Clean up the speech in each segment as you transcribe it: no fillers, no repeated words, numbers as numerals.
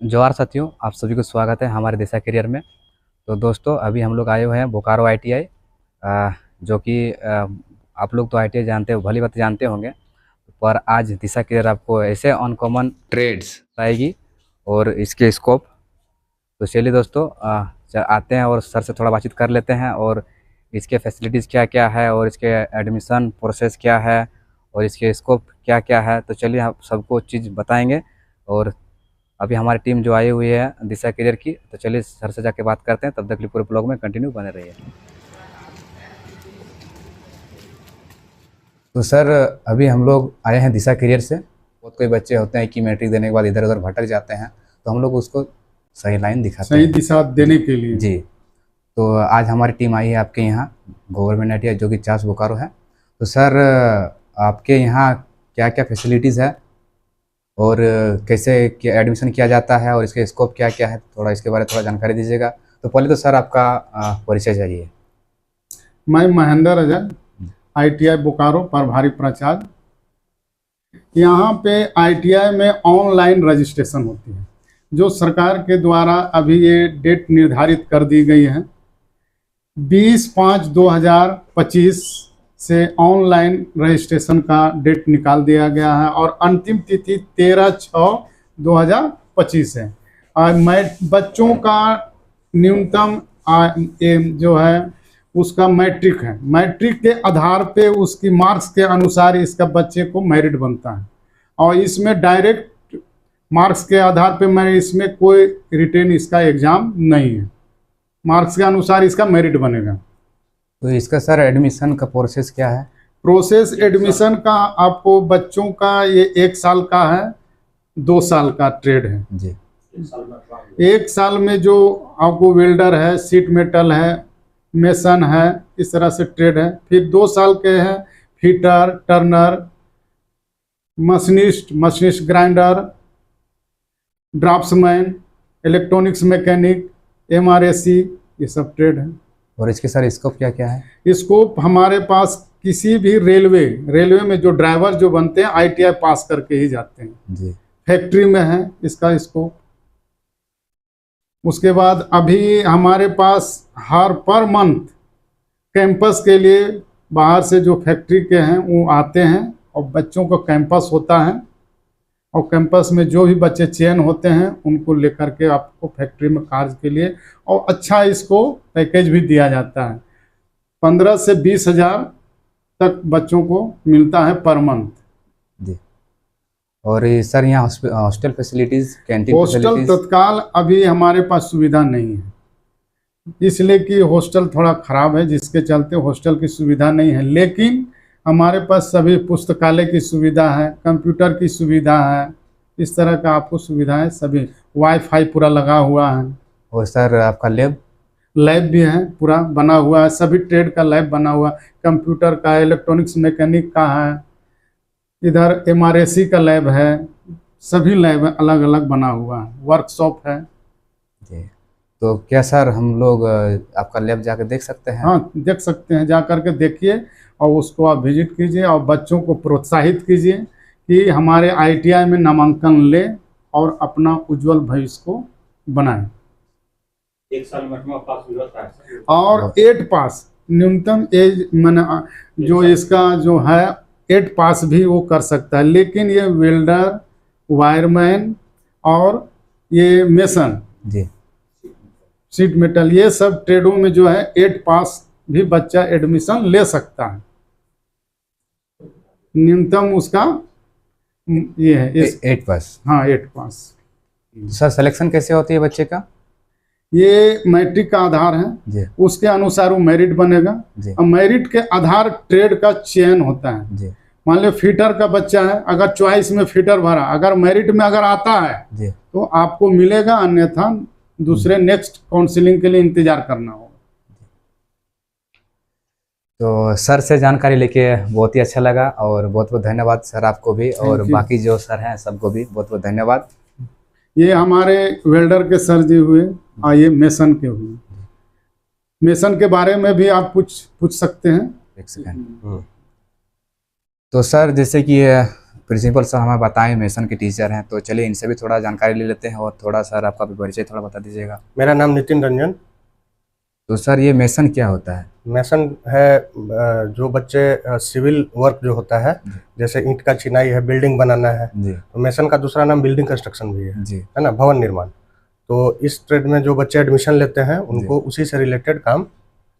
जोहार साथियों, आप सभी को स्वागत है हमारे दिशा करियर में। तो दोस्तों, अभी हम लोग आए हुए हैं बोकारो आईटीआई, जो कि आप लोग तो आईटीआई जानते हो, भली बात जानते होंगे। पर आज दिशा करियर आपको ऐसे अनकॉमन ट्रेड्स आएगी और इसके स्कोप। तो चलिए दोस्तों, आते हैं और सर से थोड़ा बातचीत कर लेते हैं और इसके फैसिलिटीज़ क्या क्या है और इसके एडमिशन प्रोसेस क्या है और इसके स्कोप क्या क्या है। तो चलिए आप सबको चीज़ बताएंगे। और अभी हमारी टीम जो आई हुई है दिशा करियर की, तो चलिए सर से जाके बात करते हैं। तब तक के लिए पूरे ब्लॉग में कंटिन्यू बने रहिए। तो सर, अभी हम लोग आए हैं दिशा करियर से। बहुत कोई बच्चे होते हैं कि मैट्रिक देने के बाद इधर उधर भटक जाते हैं, तो हम लोग उसको सही लाइन दिखाते सही हैं, दिशा देने के लिए। जी। तो आज हमारी टीम आई है आपके यहाँ गवर्नमेंट आईटीआई, जो कि चास बोकारो है। तो सर, आपके यहाँ क्या क्या फैसिलिटीज़ है और कैसे क्या एडमिशन किया जाता है और इसके स्कोप क्या क्या है, थोड़ा इसके बारे में थोड़ा जानकारी दीजिएगा। तो पहले तो सर आपका परिचय चाहिए। मैं महेंद्र अजय, आईटीआई बोकारो प्रभारी प्राचार्य। यहाँ पे आईटीआई में ऑनलाइन रजिस्ट्रेशन होती है, जो सरकार के द्वारा अभी ये डेट निर्धारित कर दी गई है। 20/5/2025 से ऑनलाइन रजिस्ट्रेशन का डेट निकाल दिया गया है और अंतिम तिथि 13/6/2025 है। और मैं बच्चों का न्यूनतम जो है उसका मैट्रिक है। मैट्रिक के आधार पे उसकी मार्क्स के अनुसार इसका बच्चे को मेरिट बनता है और इसमें डायरेक्ट मार्क्स के आधार पे मैं इसमें कोई रिटेन इसका एग्ज़ाम नहीं है। मार्क्स के अनुसार इसका मेरिट बनेगा। तो इसका सर एडमिशन का प्रोसेस क्या है? प्रोसेस एडमिशन का आपको बच्चों का ये 1 साल का है, 2 साल का ट्रेड है जी। 1 साल में जो आपको वेल्डर है, सीट मेटल है, मेसन है, इस तरह से ट्रेड है। फिर 2 साल के हैं fitter, turner, machinist grinder, draughtsman, electronics mechanic, MRAC, ये सब ट्रेड है। और इसके सर स्कोप क्या क्या है? स्कोप हमारे पास किसी भी रेलवे में जो ड्राइवर जो बनते हैं आईटीआई पास करके ही जाते हैं जी। फैक्ट्री में है इसका स्कोप। उसके बाद अभी हमारे पास हर पर मंथ कैंपस के लिए बाहर से जो फैक्ट्री के हैं वो आते हैं और बच्चों को कैंपस होता है और कैंपस में जो भी बच्चे चयन होते हैं उनको लेकर के आपको फैक्ट्री में कार्य के लिए और अच्छा इसको पैकेज भी दिया जाता है। 15 से 20 हज़ार तक बच्चों को मिलता है पर मंथ। जी। और ये सर यहाँ hostel facilities, canteen hostel facilities? तत्काल अभी हमारे पास सुविधा नहीं है, इसलिए कि हॉस्टल थोड़ा ख़राब है, जिसके चलते हॉस्टल की सुविधा नहीं है। लेकिन हमारे पास सभी पुस्तकालय की सुविधा है, कंप्यूटर की सुविधा है, इस तरह का आपको सुविधाएं सभी, वाईफाई पूरा लगा हुआ है। और सर आपका लैब भी है, पूरा बना हुआ है, सभी ट्रेड का लैब बना हुआ है, कंप्यूटर का, इलेक्ट्रॉनिक्स मैकेनिक का है, इधर एमआरएसी का लैब है, सभी लैब अलग अलग बना हुआ है, वर्कशॉप है। जी। तो क्या सर हम लोग आपका लैब जाकर देख सकते हैं? हाँ, देख सकते हैं, जा करके देखिए और उसको आप विजिट कीजिए और बच्चों को प्रोत्साहित कीजिए कि हमारे आईटीआई में नामांकन ले और अपना उज्जवल भविष्य को बनाएं। 1 साल में पास हो जाता है और 8 पास न्यूनतम एज मैंने जो इसका जो है 8 पास भी वो कर सकता है। लेकिन ये वेल्डर, वायरमैन और ये मेसन, जी। सीट मेटल, ये सब ट्रेडों में जो है 8 पास भी बच्चा एडमिशन ले सकता है। न्यूनतम उसका ये है 8 पास। हाँ, 8 पास। सर सिलेक्शन कैसे होती है बच्चे का? ये मैट्रिक का आधार है जी। उसके अनुसार वो मेरिट बनेगा जी। और मेरिट के आधार ट्रेड का चयन होता है। जी। मान लो फिटर का बच्चा है, अगर चॉइस में फिटर भरा, अगर मेरिट में अगर आता है जी। तो आपको मिलेगा, अन्यथा दूसरे नेक्स्ट काउंसलिंग के लिए इंतजार करना होगा। तो सर से जानकारी लेके बहुत ही अच्छा लगा और बहुत बहुत धन्यवाद सर आपको भी, और बाकी जो सर हैं सबको भी बहुत बहुत धन्यवाद। ये हमारे वेल्डर के सर जी हुए और ये मेसन के हुए। मेसन के बारे में भी आप पूछ सकते हैं। एक सेकेंड। तो सर जैसे कि प्रिंसिपल सर हमें बताएं, मेसन के टीचर हैं, तो चलिए इनसे भी थोड़ा जानकारी ले लेते हैं। और थोड़ा सर आपका भी परिचय थोड़ा बता दीजिएगा। मेरा नाम नितिन रंजन। तो सर ये मेसन क्या होता है? मेसन है जो बच्चे सिविल वर्क जो होता है, जैसे ईंट का चिनाई है, बिल्डिंग बनाना है, जी तो मेसन का दूसरा नाम बिल्डिंग कंस्ट्रक्शन भी जी है ना, भवन निर्माण। तो इस ट्रेड में जो बच्चे एडमिशन लेते हैं उनको उसी से रिलेटेड काम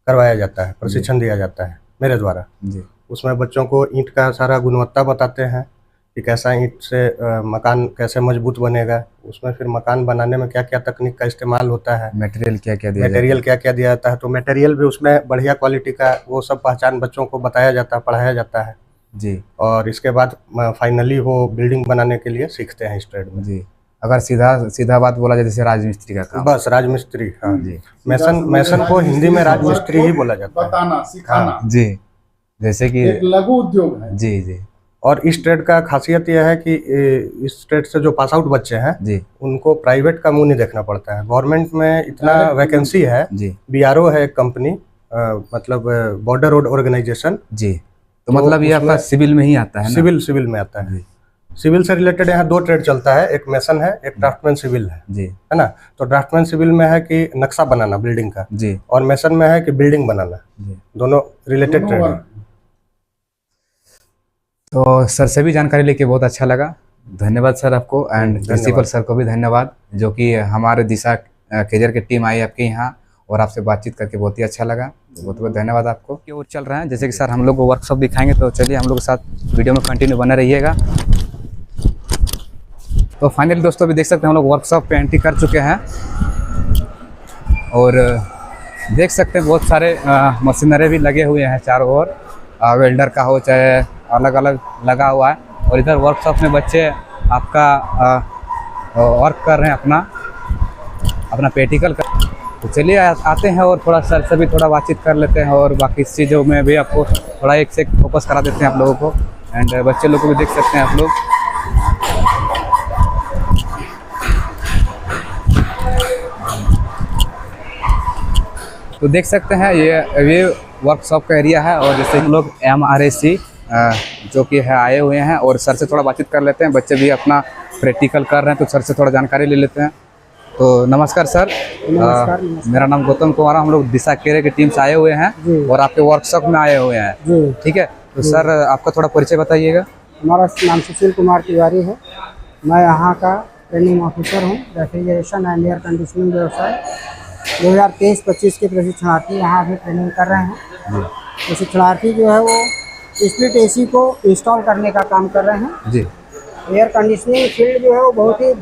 करवाया जाता है, प्रशिक्षण दिया जाता है मेरे द्वारा। जी उसमें बच्चों को ईंट का सारा गुणवत्ता बताते हैं कि कैसा ईंट से मकान कैसे मजबूत बनेगा, उसमें फिर मकान बनाने में क्या क्या तकनीक का इस्तेमाल होता है, मटेरियल क्या क्या दिया मटेरियल क्या क्या दिया जाता है। तो मटेरियल भी उसमें बढ़िया क्वालिटी का वो सब पहचान बच्चों को बताया जाता है, पढ़ाया जाता है। जी और इसके बाद फाइनली वो बिल्डिंग बनाने के लिए सीखते हैं इस ट्रेड में। जी। अगर सीधा सीधा बात बोला जाए जैसे राजमिस्त्री का काम। बस राजमिस्त्री, हाँ जी मेसन को हिंदी में राजमिस्त्री ही बोला जाता है। बताना सिखाना जी, जैसे कि एक लघु उद्योग है। जी जी और इस ट्रेड का खासियत यह है कि इस ट्रेड से जो पास आउट बच्चे हैं जी उनको प्राइवेट का मुंह नहीं देखना पड़ता है। गवर्नमेंट में इतना वैकेंसी है, जी बीआरओ है एक कंपनी, मतलब बॉर्डर रोड ऑर्गेनाइजेशन। जी। तो मतलब ये आपका सिविल में ही आता है ना? सिविल में आता है। जी सिविल से रिलेटेड यहाँ 2 ट्रेड चलता है, एक मेसन है, एक ड्राफ्टमैन सिविल है जी ना। तो ड्राफ्टमैन सिविल में है कि नक्शा बनाना बिल्डिंग का, जी और मेसन में है कि बिल्डिंग बनाना। जी। दोनों रिलेटेड ट्रेड है। तो सर से भी जानकारी लेके बहुत अच्छा लगा। धन्यवाद सर आपको, एंड प्रिंसिपल सर को भी धन्यवाद, जो कि हमारे दिशा कैरियर की टीम आई आपके यहाँ और आपसे बातचीत करके बहुत ही अच्छा लगा। तो बहुत बहुत धन्यवाद आपको। की ओर चल रहे हैं, जैसे कि सर हम लोग को वर्कशॉप दिखाएंगे, तो चलिए हम लोग के साथ वीडियो में कंटिन्यू बने रहिएगा। तो फाइनली दोस्तों भी देख सकते हैं हम लोग वर्कशॉप पे एंट्री कर चुके हैं और देख सकते हैं बहुत सारे मशीनरी भी लगे हुए हैं चारों ओर, वेल्डर का हो चाहे अलग अलग लगा हुआ है। और इधर वर्कशॉप में बच्चे आपका वर्क कर रहे हैं अपना प्रैक्टिकल कर। तो चलिए आते हैं और थोड़ा सर से भी थोड़ा बातचीत कर लेते हैं और बाकी चीज़ों में भी आपको थोड़ा एक से फोकस करा देते हैं आप लोगों को। एंड बच्चे लोग को भी देख सकते हैं आप लोग। तो देख सकते हैं ये वर्कशॉप का एरिया है और जैसे हम लोग MRAC जो कि है आए हुए हैं और सर से थोड़ा बातचीत कर लेते हैं। बच्चे भी अपना प्रैक्टिकल कर रहे हैं, तो सर से थोड़ा जानकारी ले लेते हैं। तो नमस्कार सर। नमस्कार। मेरा नाम गौतम कुमार, हम लोग दिशा कैरियर की टीम से आए हुए हैं और आपके वर्कशॉप में आए हुए हैं। जी ठीक है, तो सर आपका थोड़ा परिचय बताइएगा। हमारा नाम सुशील कुमार तिवारी है। मैं यहाँ का ट्रेनिंग ऑफिसर हूँ। रेफ्रिजरेशन एंड एयर कंडीशनिंग व्यवसाय 2023-25 के प्रशिक्षणार्थी यहाँ भी ट्रेनिंग कर रहे हैं। प्रशिक्षणार्थी जो है वो स्प्लिट AC को इंस्टॉल करने का काम कर रहे हैं। जी एयर कंडीशनिंग फील्ड जो है वो बहुत ही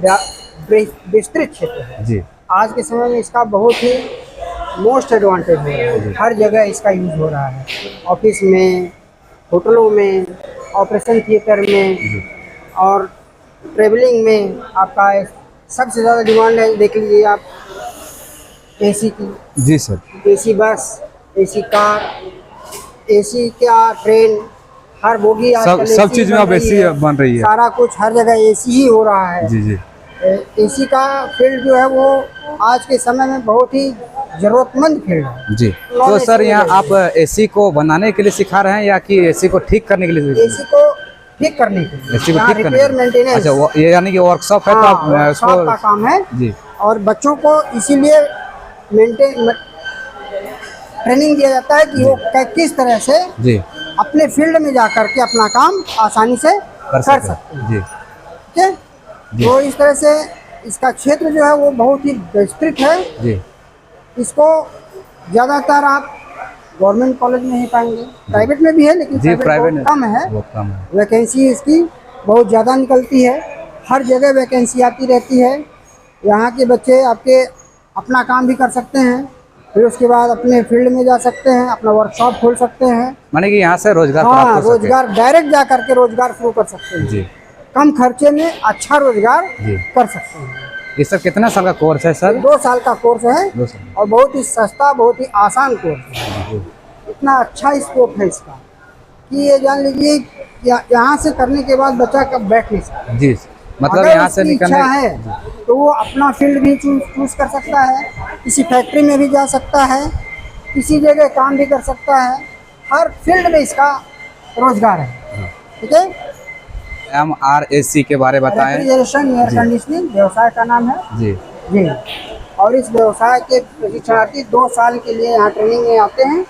विस्तृत क्षेत्र है। जी आज के समय में इसका बहुत ही मोस्ट एडवांटेज हो रहा है। हर जगह इसका यूज हो रहा है, ऑफिस में, होटलों में, ऑपरेशन थिएटर में और ट्रेवलिंग में। आपका सबसे ज़्यादा डिमांड है, देख लीजिए आप, AC की। जी सर। AC बस, AC कार, AC क्या ट्रेन, हर बोगी सब चीज़ में अब AC बन रही है। सारा कुछ हर जगह AC ही हो रहा है। जी जी। AC का फील्ड जो है वो आज के समय में बहुत ही जरूरतमंद फील्ड है। जी। तो सर यहाँ आप AC को बनाने के लिए सिखा रहे हैं या कि AC को ठीक करने के लिए? AC को ठीक करने के लिए, AC को ठीक करने रिपेयर मेंटेनेंस। अच्छा, ये यानी कि वर्कशॉप है, तो आप वर्कशॉप का काम है। जी। और बच्चों को इसीलिए ट्रेनिंग दिया जाता है कि वो किस तरह से जी अपने फील्ड में जा करके अपना काम आसानी से कर सकते हैं। जी ठीक है, तो इस तरह से इसका क्षेत्र जो है वो बहुत ही विस्तृत है। जी। इसको ज़्यादातर आप गवर्नमेंट कॉलेज में ही पाएंगे, प्राइवेट में भी है लेकिन जी, प्राइवेट बहुत कम है। बहुत कम है। वैकेंसी इसकी बहुत ज़्यादा निकलती है, हर जगह वैकेंसी आती रहती है। यहाँ के बच्चे आपके अपना काम भी कर सकते हैं, फिर उसके बाद अपने फील्ड में जा सकते हैं, अपना वर्कशॉप खोल सकते हैं। माने कि यहाँ से रोजगार हाँ, प्राप्त हो सके। रोजगार डायरेक्ट जा करके रोजगार शुरू कर सकते हैं। जी। कम खर्चे में अच्छा रोजगार जी। कर सकते हैं। ये सर कितना साल का कोर्स है सर? 2 साल का कोर्स है 2 साल। और बहुत ही सस्ता, बहुत ही आसान कोर्स है। इतना अच्छा स्कोप है इसका कि ये जान लीजिए यहाँ से करने के बाद बच्चा कब बैठ नहीं सकता। जी, मतलब अगर यहाँ से उसकी निकलने इच्छा है तो वो अपना फील्ड भी चूज कर सकता है, किसी फैक्ट्री में भी जा सकता है, किसी जगह काम भी कर सकता है। हर फील्ड में इसका रोजगार है। ठीक है, MRAC के बारे में बताएं। रेफ्रिजरेशन एयर कंडीशनिंग व्यवसाय का नाम है जी जी। और इस व्यवसाय के प्रशिक्षणार्थी 2 साल के लिए यहाँ ट्रेनिंग में आते हैं।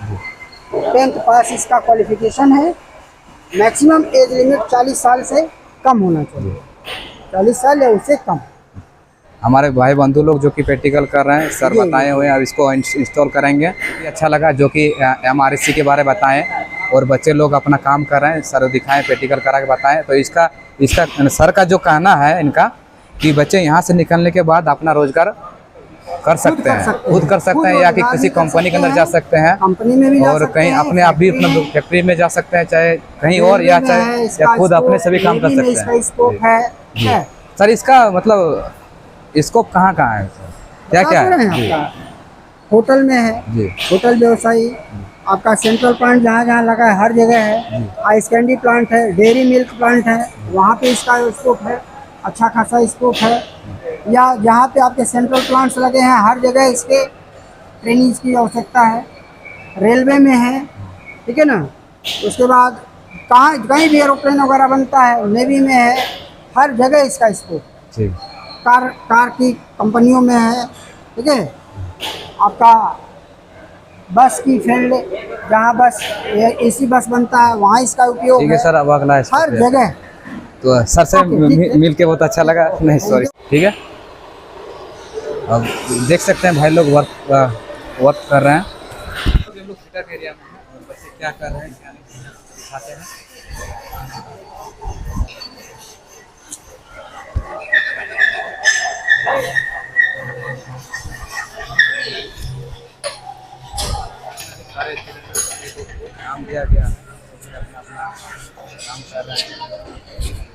10th पास इसका क्वालिफिकेशन है। मैक्सिमम एज लिमिट 40 साल से कम होना चाहिए, 40 साल या उससे कम। हमारे भाई बंधु लोग जो कि प्रैक्टिकल कर रहे हैं, सर जी। बताए हुए हैं, अब इसको इंस्टॉल करेंगे। ये अच्छा लगा जो कि MRAC के बारे में बताएं और बच्चे लोग अपना काम कर रहे हैं, सर दिखाएं, प्रैक्टिकल करा के बताएं। तो इसका सर का जो कहना है इनका कि बच्चे यहाँ से निकलने के बाद अपना रोजगार कर सकते हैं, खुद कर सकते हैं, या कि किसी कंपनी के अंदर जा सकते हैं, कंपनी में भी जा और सकते कहीं हैं, अपने आप भी अपना फैक्ट्री में जा सकते हैं, चाहे कहीं और, या चाहे या खुद अपने से भी काम कर सकते इसका हैं। स्कोप है। सर इसका मतलब स्कोप कहाँ कहाँ है सर, क्या क्या बता रहे है? हैं जी आपका होटल में है, जी होटल व्यवसायी आपका सेंट्रल प्लांट जहाँ जहाँ लगा है हर जगह है। आइस कैंडी प्लांट है, डेयरी मिल्क प्लांट है, वहाँ पे इसका स्कोप है, अच्छा खासा स्कोप है। या जहाँ पे आपके सेंट्रल प्लांट्स लगे हैं हर जगह इसके ट्रेनिंग की आवश्यकता है। रेलवे में है, ठीक है ना। उसके बाद कहीं भी एरोप्लेन वगैरह बनता है, नेवी में है, हर जगह इसका स्कोप। जी कार की कंपनियों में है, ठीक है। आपका बस की फील्ड, जहाँ बस AC बस बनता है वहाँ इसका उपयोग ठीक है सर, अब अगला हर जगह। तो सर से ओके, ठीक है। मिल के बहुत अच्छा लगा। नहीं सॉरी, ठीक है। अब देख सकते हैं भाई लोग वर्क कर रहे हैं। हम लोग फिटर एरिया में हैं और बच्चे क्या कर रहे हैं क्या नहीं दिखाते हैं। सारे काम दिया गया, अपना काम कर रहे हैं।